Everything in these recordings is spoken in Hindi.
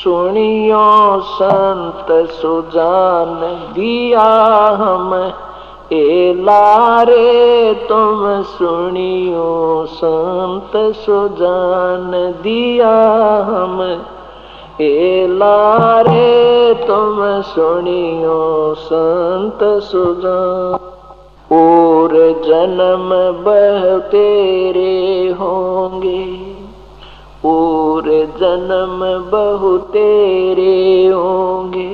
सुनियो संत सुजान दिया हम लारे तुम सुनियो संत सुजान दिया हम लारे तुम सुनियो संत सुजान। और जन्म बहु तेरे होंगे और जन्म बहु तेरे होंगे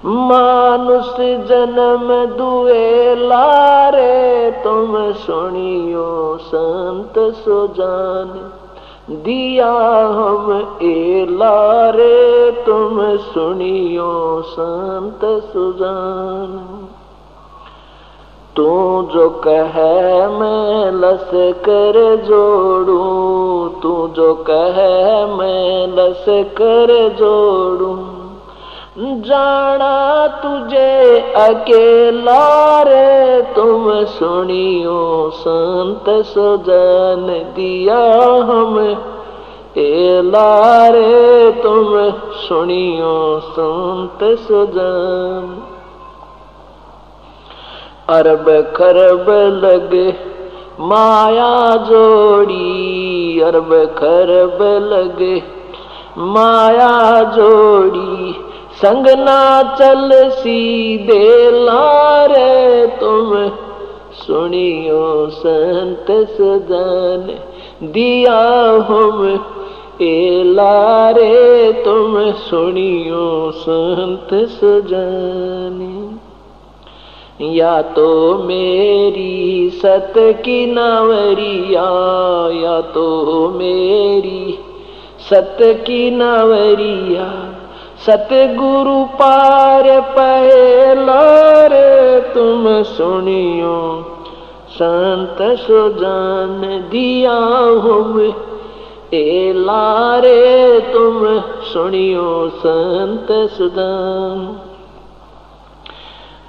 मानुष जन्म दुए लारे तुम सुनियो संत सुजान दिया हम लारे तुम सुनियो संत सुजान। तू जो कहे मैं लश्कर जोड़ूं तू जो कहे मैं लश्कर जोड़ूं जाना तुझे अकेला रे तुम सुनियो संत सुजान दिया हम लारे तुम सुनियो संत सुजान। अरब खरब लगे माया जोड़ी अरब खरब लगे माया जोड़ी संग ना चल सीधे लारे तुम सुनियो संत सुजान दिया हम लारे तुम सुनियो संत सुजान। या तो मेरी सत की नावरिया या तो मेरी सत की नावरिया सतगुरु पार पहला रे तुम सुनियो संत सुजान दिया हम लारे तुम सुनियो संत सुजान।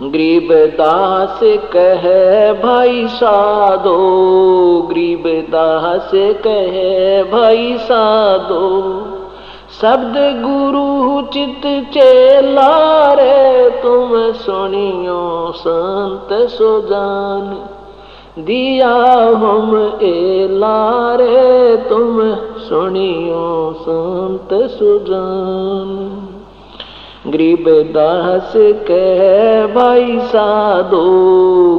गरीबदास कहे भाई साधो गरीबदास कहे भाई साधो शब्द गुरु चित चेला रे तुम सुनियो संत सुजान दिया हम लारे तुम सुनियो संत सुजान। गरीबदास कहे भाई साधो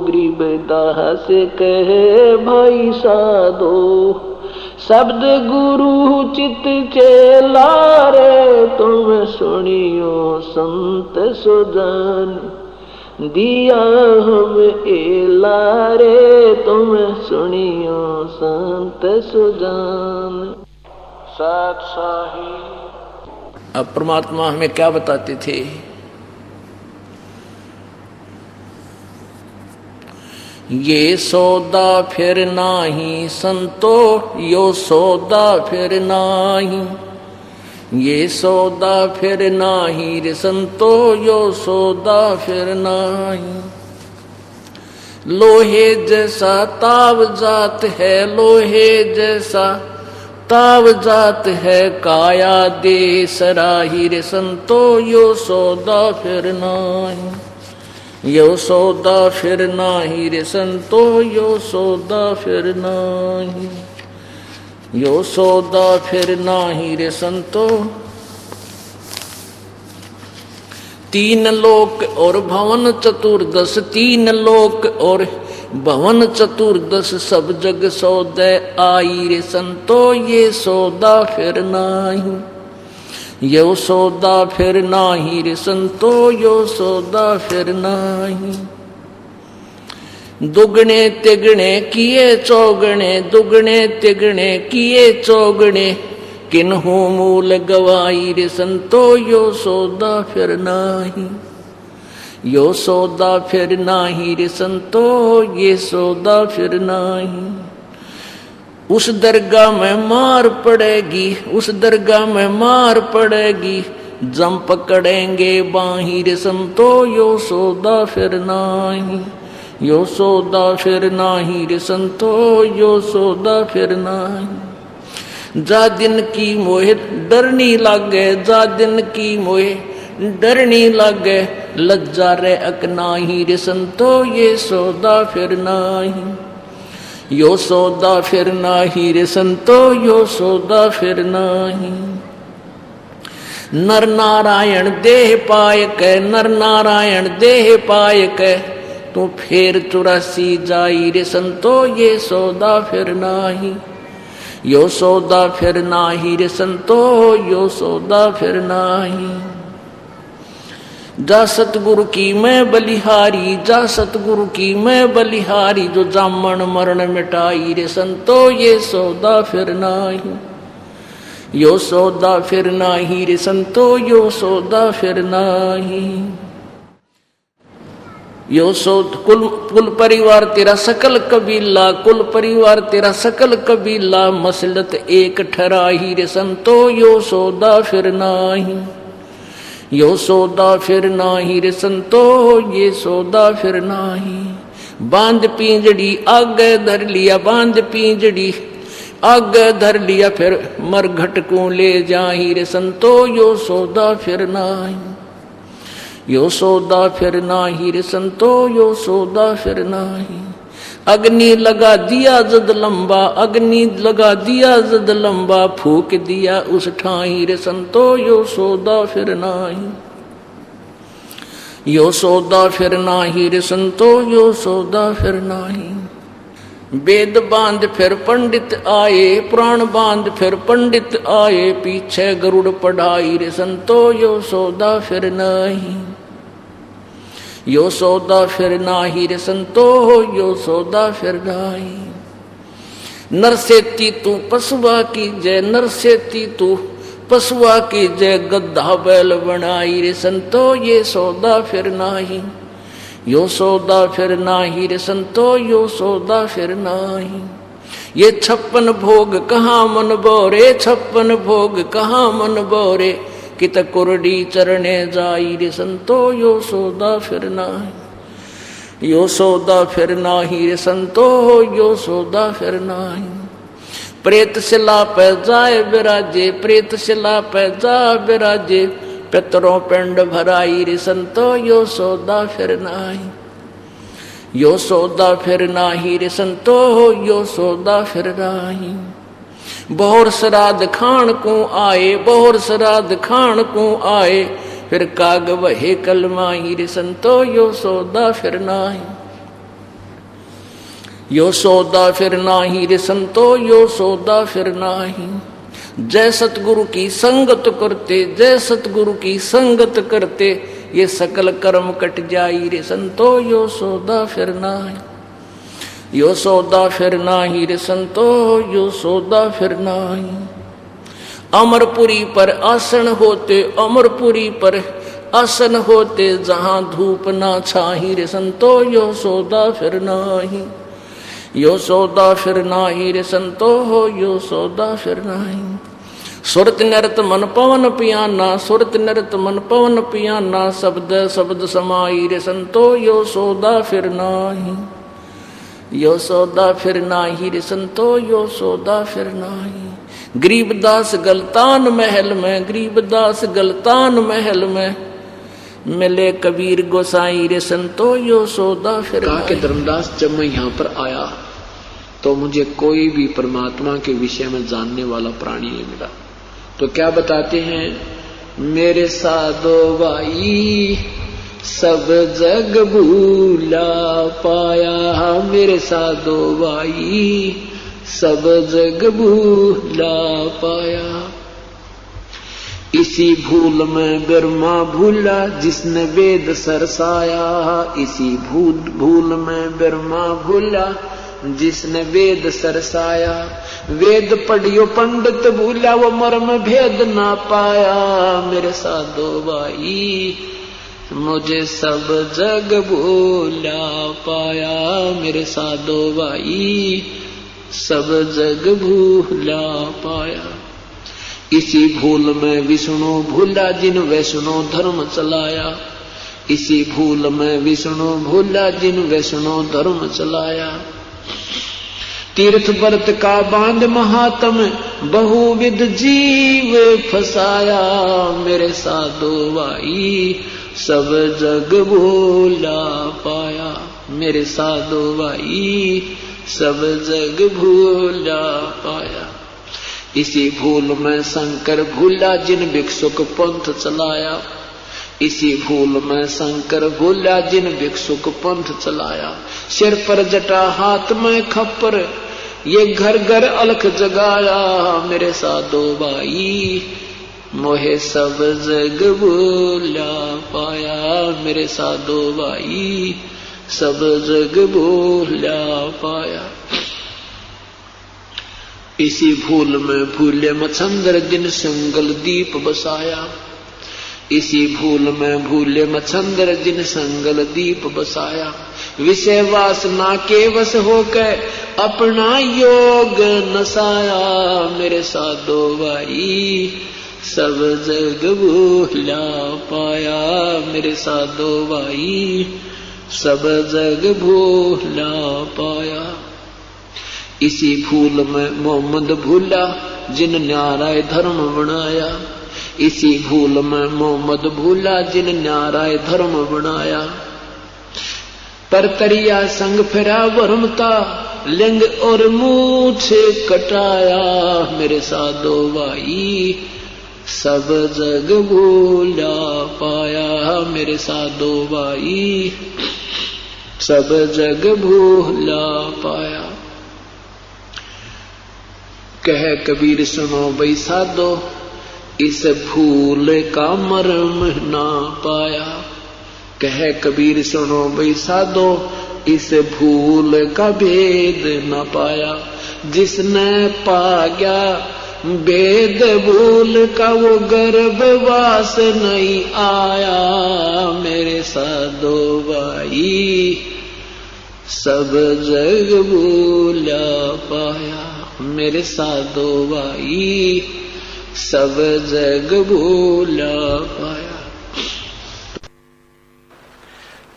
गरीबदास कहे भाई साधो शब्द गुरु चित चेला रे तुम सुनियो संत सुजान दिया हम लारे तुम सुनियो संत सुजान। सत साहिब। अब परमात्मा हमें क्या बताते थे? ये सौदा फिर नाही संतो यो सौदा फिर नाही ये सौदा फिर नाही रे संतो यो सौदा फिर नाही। लोहे जैसा ताव जात है लोहे जैसा ताव जात है काया दे सराही रे संतो यो सौदा फिर नाही यो सौदा फिर नाही रे संतो यो सौदा फिर नाही यो सौदा फिर नाही रे संतो। तीन लोक और भवन चतुर्दश तीन लोक और भवन चतुर्दश सब जग सौदे आई रे संतो ये सौदा फिर नाही यो सौदा फिर नाही रे संतो यो सौदा फिर नाही। दुगने तिगने किए चौगने दुगने तिगने किए चौगने किन्हू मूल गवाई रे संतो यो सौदा फिर नाही यो सौदा फिर नाही रे संतो ये सौदा फिर नाही। उस दरगाह में मार पड़ेगी उस दरगाह में मार पड़ेगी जम पकड़ेंगे बाही रे संतो यो सौदा फिर नाही यो सौदा फिर नाही रे संतो यो सौदा फिर नाही। जा दिन की मोहे डरनी लागे, जा दिन की मोहे डरनी लागे, लज्जा रे अकनाही रे संतो ये सौदा फिर नाही, यो सौदा फिर नाही रे संतो यो सौदा फिर नाही। नर नारायण देह पाय के, नर नारायण देह पाय के, तू फेर 84 जाई रे संतो ये सौदा फिर नाही, यो सौदा फिर नाही रे संतो यो सौदा फिर नाही। जा सतगुरु की मैं बलिहारी, जा सतगुरु की मैं बलिहारी, जो जामन मरण मिटाई रे संतो ये सौदा फिर नाही, यो सौदा फिर नाही रे संतो यो सौदा फिर नाही। यो सौद कुल परिवार तेरा सकल कबीला, कुल परिवार तेरा सकल कबीला, मसलत एक ठहराही रे संतो यो सौदा फिर नाही, यो सौदा फिर नाही रे संतो ये सौदा फिर नाही। बांध पिंजड़ी आगे धर लिया, बांध पिंजड़ी आगे धर लिया, फिर मरघट को ले जाही रे संतो यो सौदा फिर नाही, यो सौदा फिर नाही रे संतो यो सौदा फिर नाही। अग्नि लगा दिया जद लंबा, अग्नि लगा दिया जद लंबा, फूक दिया उस ठाई रे संतो यो सौदा फिर नाही, यो सौदा फिर नाही रे संतो यो सौदा फिर नाही। वेद बांध फिर पंडित आए, पुराण बांध फिर पंडित आए, पीछे गरुड़ पढ़ाई रे संतो यो सौदा फिर नाही, यो सौदा फिर नाही रे संतो यो सौदा फिर नाही। नरसेती तू पशुआ की जय, नरसेती तू पशुआ की जय, गद्दा बैल बनाई रे संतो ये सौदा फिर नाही, यो सौदा फिर नाही रे संतो यो सौदा फिर नाही। ये 56 भोग कहाँ मन बोरे, 56 भोग कहाँ मन बोरे, कित कुरडी चरणे जाई रे संतो यो सौदा फिर नाही, यो सौदा फिर नाही रे संतो यो सौदा फिर नाही। प्रेत शिला पे जाए बिराजे, प्रेत शिला पे जा बिराजे, पितरों पिंड भराई रे संतो यो सौदा फिर नाही, यो सौदा फिर नाही रे संतो यो सौदा फिर नाही। बहुर श्राद्ध खान को आए, बहुर श्राद्ध खान को आए, फिर काग वहे कलमाही रे संतो यो सौदा फिर नाही, यो सौदा फिर नाही रे संतो यो सौदा फिर नाही। जय सतगुरु की संगत करते, जय सतगुरु की संगत करते, ये सकल कर्म कट जाई रे संतो यो सौदा फिर नाही, यो सौदा फिर नाही रे संतो यो सौदा फिर नाही। अमरपुरी पर आसन होते, अमरपुरी पर आसन होते, जहां धूप ना छाही रे संतो यो सौदा फिर नाही, यो सौदा फिर नाही रे संतो यो सौदा फिर नाही। सुरत नरत मन पवन पियाना, सुरत नरत मन पवन पियाना, शब्द शब्द समाई रे संतो यो सौदा फिर नाही, यो सौदा फिर नाही रे संतो यो सौदा फिर नाही। गरीबदास गलतान महल में, गरीबदास गलतान महल में, मिले कबीर गोसाई रे संतो यो सौदा फिर कहा कि धर्मदास जब मैं यहाँ पर आया तो मुझे कोई भी परमात्मा के विषय में जानने वाला प्राणी नहीं मिला। तो क्या बताते हैं, मेरे साधो भाई सब जग भूला पाया, मेरे साधो भाई सब जग भूला पाया। इसी भूल में ब्रह्मा भूला जिसने वेद सरसाया, इसी भूल में ब्रह्मा भूला जिसने वेद सरसाया। वेद पढ़ियो पंडित भूला वो मर्म भेद ना पाया, मेरे साधो भाई मुझे सब जग भूला पाया, मेरे साधो भाई सब जग भूला पाया। इसी भूल में विष्णु भूला जिन वैष्णो धर्म चलाया, इसी भूल में विष्णु भूला जिन वैष्णो धर्म चलाया। तीर्थ व्रत का बांध महात्म बहुविध जीव फसाया। मेरे साधो भाई सब जग भूला पाया। मेरे साधो भाई सब जग भूला पाया। इसी भूल में शंकर भूला जिन भिक्षुक पंथ चलाया। इसी भूल में शंकर भूला जिन भिक्षुक पंथ चलाया। सिर पर जटा हाथ में खप्पर ये घर घर अलख जगाया। मेरे साधो भाई मोहे सब जग भूला पाया। मेरे साधो भाई सब जग भूला पाया। इसी भूल में भूले मच्छंदर जिन संगल दीप बसाया। इसी भूल में भूले मच्छंदर जिन संगल दीप बसाया। विषय वासना के वश होकर अपना योग नसाया। मेरे साधो भाई सब जग भूला पाया। मेरे साधो भाई सब जग भूला पाया। इसी भूल में मोहम्मद भूला जिन न्यारा धर्म बनाया। इसी भूल में मोहम्मद भूला जिन न्यारा धर्म बनाया। पर तरिया संग फिरा वर्मता लिंग और मूछ कटाया। मेरे साधो भाई सब जग भूला पाया। मेरे साधो भाई सब जग भूला पाया। कह कबीर सुनो भाई साधो इस भूल का मर्म ना पाया। कह कबीर सुनो भाई साधो इस भूल का भेद न पाया। जिसने पा गया भेद भूल का वो गर्भवास नहीं आया। मेरे साधो भाई सब जग भूला पाया। मेरे साधो भाई सब जग भूला पाया।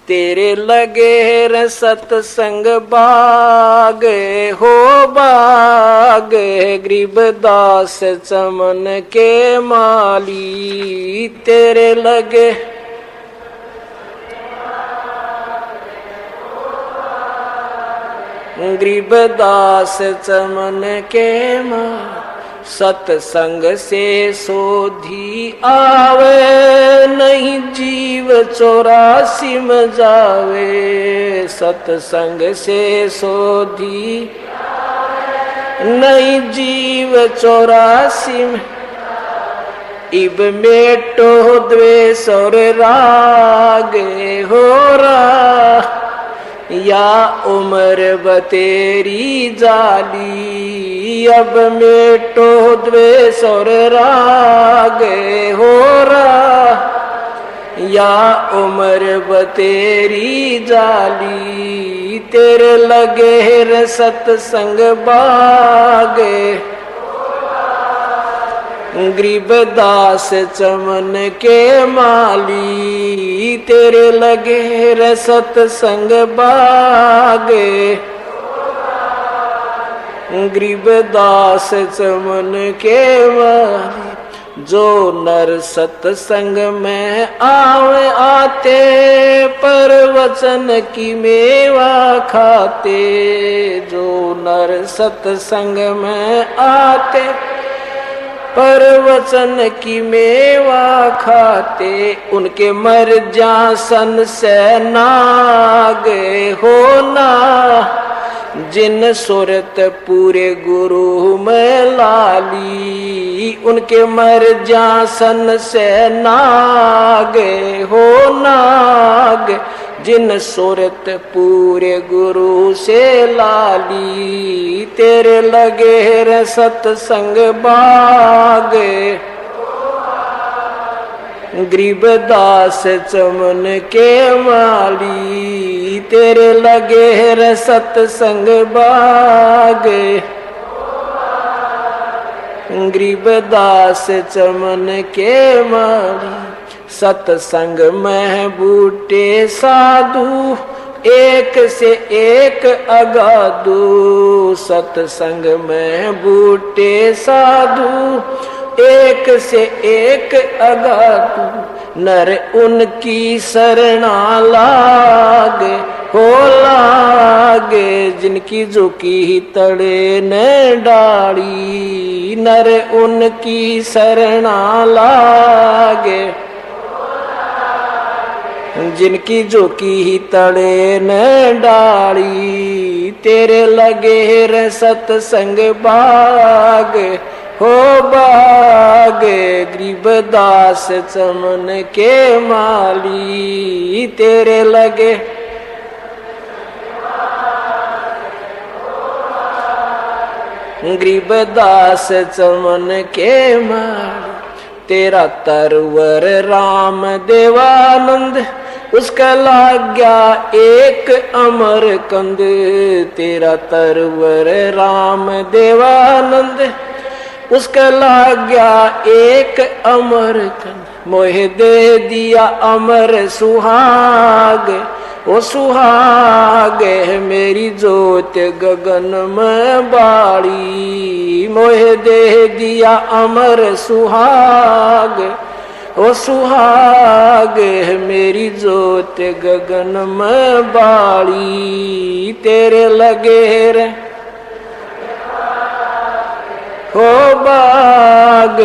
तेरे लगे रे सत्संग बाग हो बाग। गरीबदास चमन के माली तेरे लगे गरीबदास चमन के माली। सत्संग से सोधी आवे नहीं जीव 84 में जावे। सत्संग से सोधी नहीं जीव 84 में। इब मेटो द्वेष और राग हो रहा या उम्र बतेरी जाली। अब मेटो द्वेष और राग हो रहा या उम्र बतेरी जाली। तेरे लगे रे सत्संग बाग गरीबदास चमन के माली। तेरे लगे रे सत्संग बाग गरीबदास चमन के माली। जो नर सत्संग में आवे आते पर वचन की मेवा खाते। जो नर सत्संग में आते पर वचन की मेवा खाते। उनके मर जासन से नाग होना। जिन सुरत पूरे गुरु में लाली। उनके मर जासन से नाग हो नाग। जिन सुरत पूरे गुरु से लाली। तेरे लगे रे सत्संग बाग गरीबदास चमन के माली। तेरे लगे रे सत्संग बाग गरीबदास चमन के माली। सत्संग में बूटे साधु एक से एक अगाधु, सत्संग में बूटे साधु, एक से एक अगाधु, नर उनकी शरणा लागे, हो लागे, जिनकी झुकी तड़े न डाली, नर उनकी शरणा लागे, जिनकी झुकी तड़े न डाली, तेरे लगे रे सत्संग बाग, हो बाग, गरीबदास चमन के माली, तेरे लगे गरीबदास चमन के माली, तेरा तरवर राम देवानंद, उसका लाग गया एक अमर कंद, तेरा तरवर राम देवानंद, उसका लाग गया एक अमर कंद, मोहे दे दिया अमर सुहाग, ओ सुहाग, मेरी जोत गगन में बाड़ी, मोहे दे दिया अमर सुहाग, ओ सुहाग, मेरी जोत गगन में बाड़ी, तेरे लगे रे हो बाग,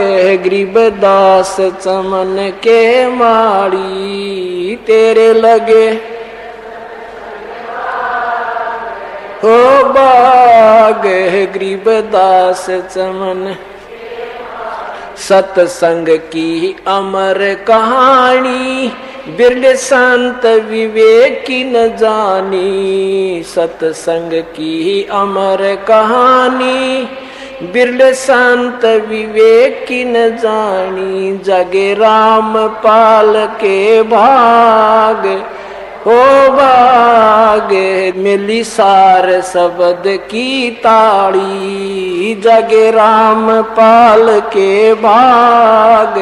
गरीबदास चमन के माड़ी, तेरे लगे हो बाग, गरीबदास चमन। सत्संग की अमर कहानी, बिरले संत विवेक की न जानी, सत्संग की अमर कहानी, बिरले संत विवेक की न जानी, जगे राम पाल के भाग, हो भाग, मिली सार शब्द की ताड़ी, जगे राम पाल के भाग,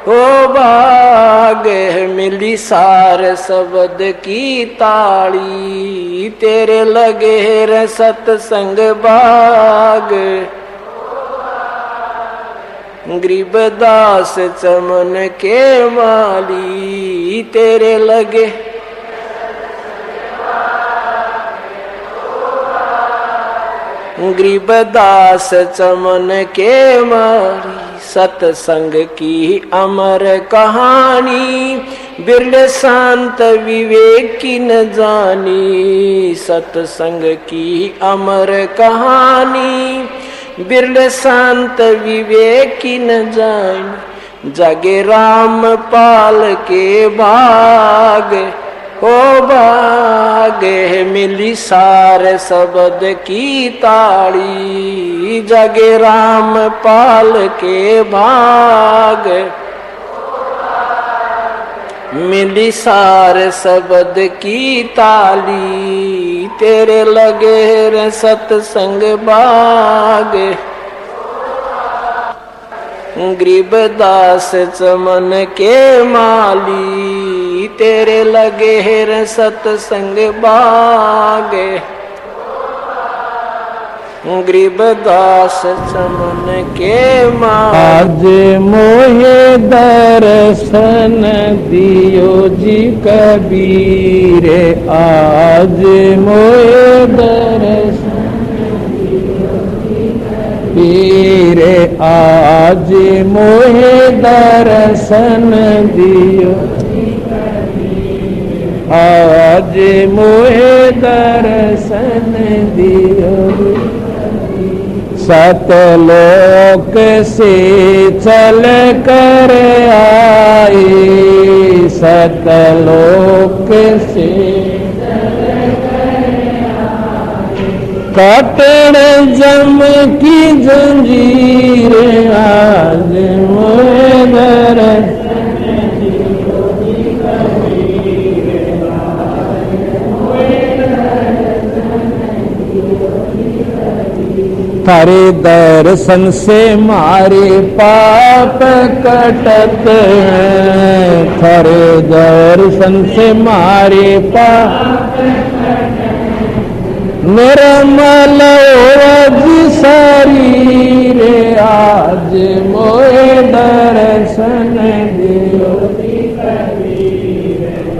हो भाग, मिली सार शब्द की ताड़ी, तेरे लगे रे सत्संग बाग, गरीबदास चमन के माली, तेरे लगे गरीबदास चमन के माली। सत्संग की अमर कहानी, बिरले संत विवेक की न जानी, सत्संग की अमर कहानी, बिरले संत विवेक की न जानी, जगे राम पाल के भाग, हो भाग, मिली सार शब्द की ताड़ी, जगे राम पाल के भाग, मिली सार शब्द की ताली, तेरे लगे रे सत्संग बाग, गरीबदास चमन के माली, तेरे लगे रे सत्संग बाग, गरीबदास चमन के माली। आज मोहे दर्शन दियो जी कबीर, आज मोहे दर्शन पीर, आज मोहे दर्शन दियो, आज मोहे दर्शन दियो, सतलोक से चल कर आए, सतलोक से कटण जम की जंजीर, आज मोहे दर्शन, थारे दर्शन से मारे पाप कटत हैं, थारे दर्शन से मारे पाप निर्मल होवज शरीर आज मोए दर्शन दियो,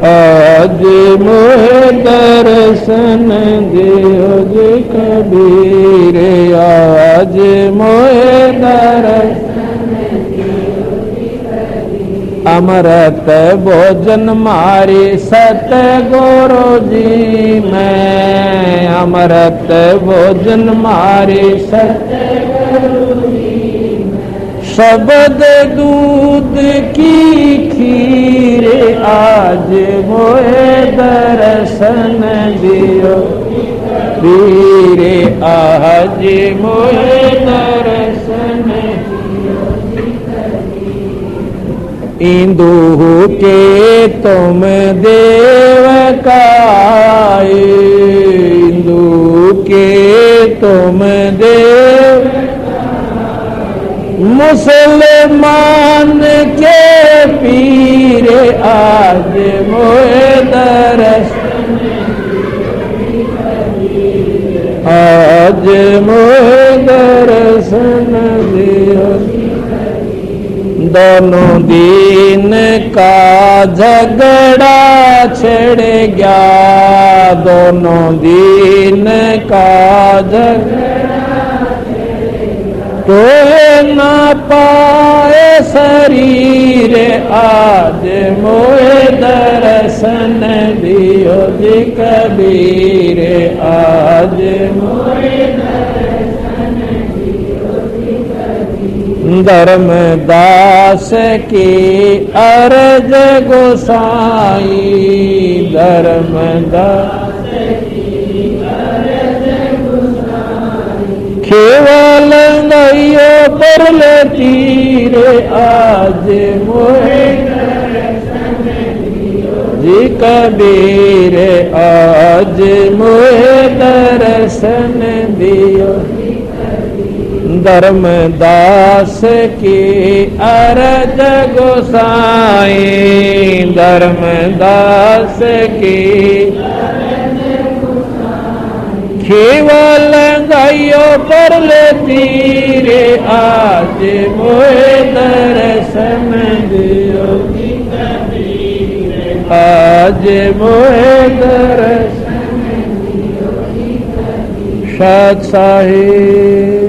आज मोहे दर्शन दियो जी कबीर, आज मोहे दर्शन दियो जी कबीर। अमृत भोजन मारे सतगुरु जी मैं, अमृत भोजन मारे सतगुरु जी मैं, शब्द दूध की खीर आज मोहे दर्शन दियो वीरे, आज मोहे दर्शन दियो। इंदु के तुम देव काए, इंदु के तुम देव मुसलमान के पीर आज मोहे दर्शन, आज मोहे दर्शन दियो। दोनों दिन का झगड़ा छिड़ गया, दोनों दिन का झगड़ा तो ना पाए शरीर आज मोहे दर्शन दियो जी कबीर, आज मोहे दर्शन दियो जी कबीर। धर्मदास की अर्ज गोसाई, धर्मदास केवल नैयो पर तीर आज मोहे दर्शन दियो जी कबीर, आज मोहे दर्शन दियो। धर्मदास की अर्ज गोसाई, धर्मदास की केवल गायो पर तीर आज मोहे दर्शन दियो, आज मोहे दर्शन दियो। सत साहिब।